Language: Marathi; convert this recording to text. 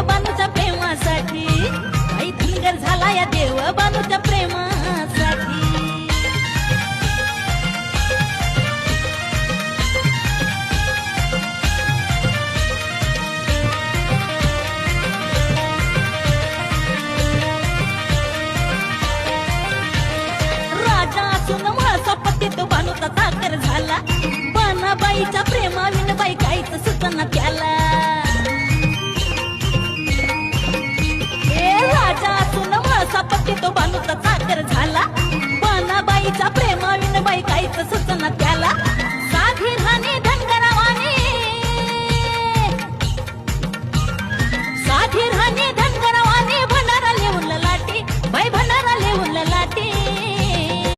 बानूच्या प्रेमासाठी. बाई धनगर झाला या देव बानूच्या प्रेमासाठी. राजा असून म्हाळसा पतीत बानूचा साखर झाला. बानाबाईच्या प्रेमाविन बाई काहीच सुचना त्याला.